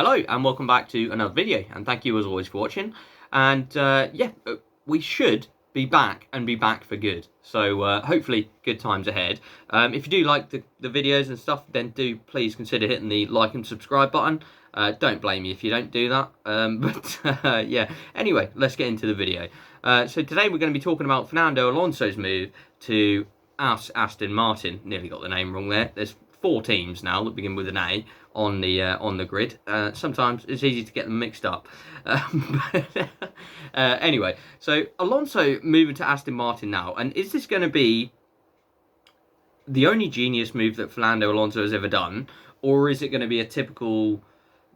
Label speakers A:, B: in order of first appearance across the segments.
A: Hello and welcome back to another video, and thank you as always for watching. And we should be back for good. So hopefully good times ahead. If you do like the videos and stuff, then do please consider hitting the like and subscribe button. Don't blame me if you don't do that. Yeah, anyway, let's get into the video. So today we're going to be talking about Fernando Alonso's move to Aston Martin. Nearly got the name wrong there. There's 4 teams now that begin with an A on the grid. Sometimes it's easy to get them mixed up. Anyway, so Alonso moving to Aston Martin now, and is this going to be the only genius move that Fernando Alonso has ever done, or is it going to be a typical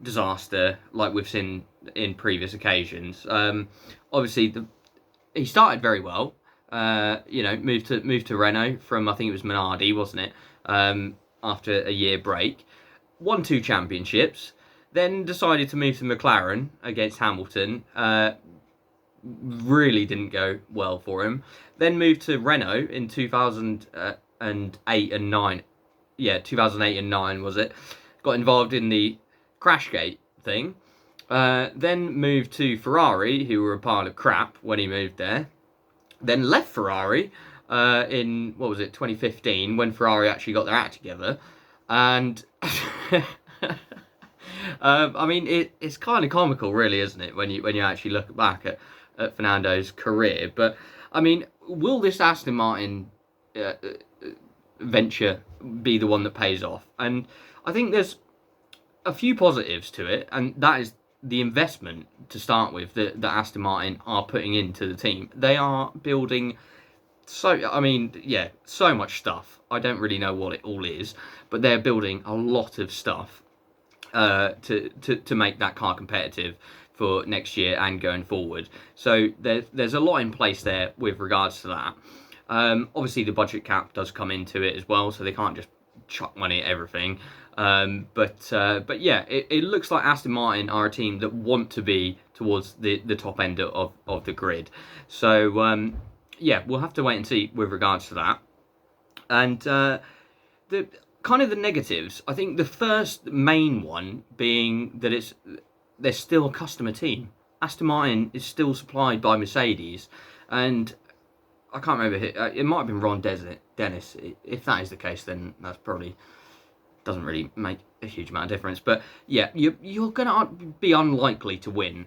A: disaster like we've seen in previous occasions? Obviously, he started very well. Moved to Renault from, I think it was Minardi, wasn't it? After a year break, won 2 championships, then decided to move to McLaren against Hamilton. Really didn't go well for him. Then moved to Renault in 2008 and 9. Yeah, 2008 and 9 was it? Got involved in the Crashgate thing. Then moved to Ferrari, who were a pile of crap when he moved there. Then left Ferrari in, 2015, when Ferrari actually got their act together. And I mean, it's kind of comical, really, isn't it, when you actually look back at Fernando's career? But I mean, will this Aston Martin venture be the one that pays off? And I think there's a few positives to it, and that is the investment to start with that Aston Martin are putting into the team. They are building so much stuff. I don't really know what it all is, but they're building a lot of stuff to make that car competitive for next year and going forward. So there's a lot in place there with regards to that. Obviously, the budget cap does come into it as well, so they can't just chuck money at everything. But yeah, it looks like Aston Martin are a team that want to be towards the top end of the grid. So yeah, we'll have to wait and see with regards to that. And the kind of the negatives, I think the first main one being that they're still a customer team. Aston Martin is still supplied by Mercedes, and I can't remember who, it might have been Ron Dennis. If that is the case, then that's probably doesn't really make a huge amount of difference. But yeah, you're gonna be unlikely to win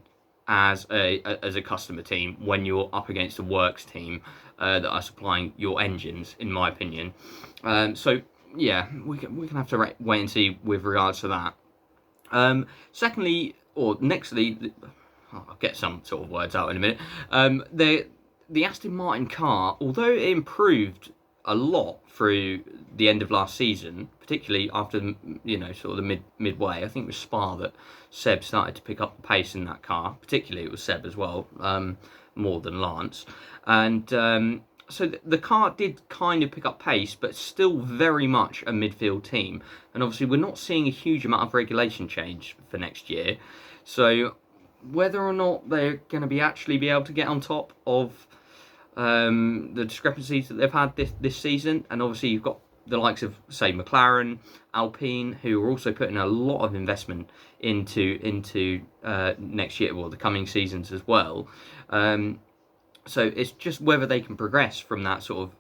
A: as a customer team when you're up against a works team that are supplying your engines, in my opinion. So yeah, we can have to wait and see with regards to that. Nextly, I'll get some sort of words out in a minute. The Aston Martin car, although it improved a lot through the end of last season, particularly after sort of the midway. I think it was Spa that Seb started to pick up the pace in that car. Particularly it was Seb as well, more than Lance. And so the car did kind of pick up pace, but still very much a midfield team. And obviously we're not seeing a huge amount of regulation change for next year. So whether or not they're going to actually be able to get on top of the discrepancies that they've had this season, and obviously you've got the likes of, say, McLaren, Alpine, who are also putting a lot of investment into next year, or the coming seasons as well. So it's just whether they can progress from that sort of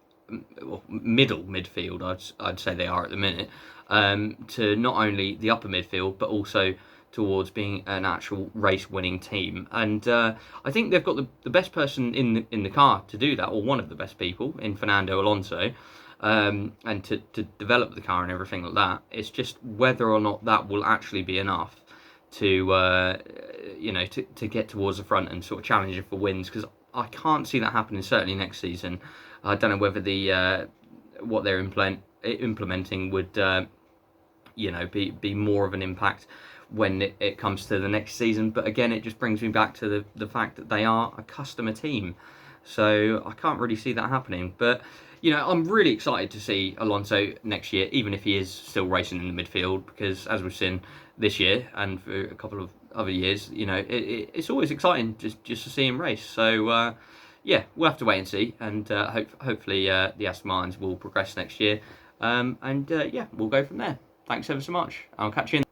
A: midfield, I'd say they are at the minute, to not only the upper midfield but also towards being an actual race-winning team. And I think they've got the best person in the car to do that, or one of the best people in Fernando Alonso, and to develop the car and everything like that. It's just whether or not that will actually be enough to to get towards the front and sort of challenge it for wins, because I can't see that happening certainly next season. I don't know whether what they're implementing would be more of an impact when it comes to the next season. But again, it just brings me back to the fact that they are a customer team, so I can't really see that happening. But I'm really excited to see Alonso next year, even if he is still racing in the midfield, because as we've seen this year and for a couple of other years, it's always exciting just to see him race. So yeah, we'll have to wait and see, and hopefully the Aston Martins will progress next year, and yeah, we'll go from there. Thanks ever so much. I'll catch you in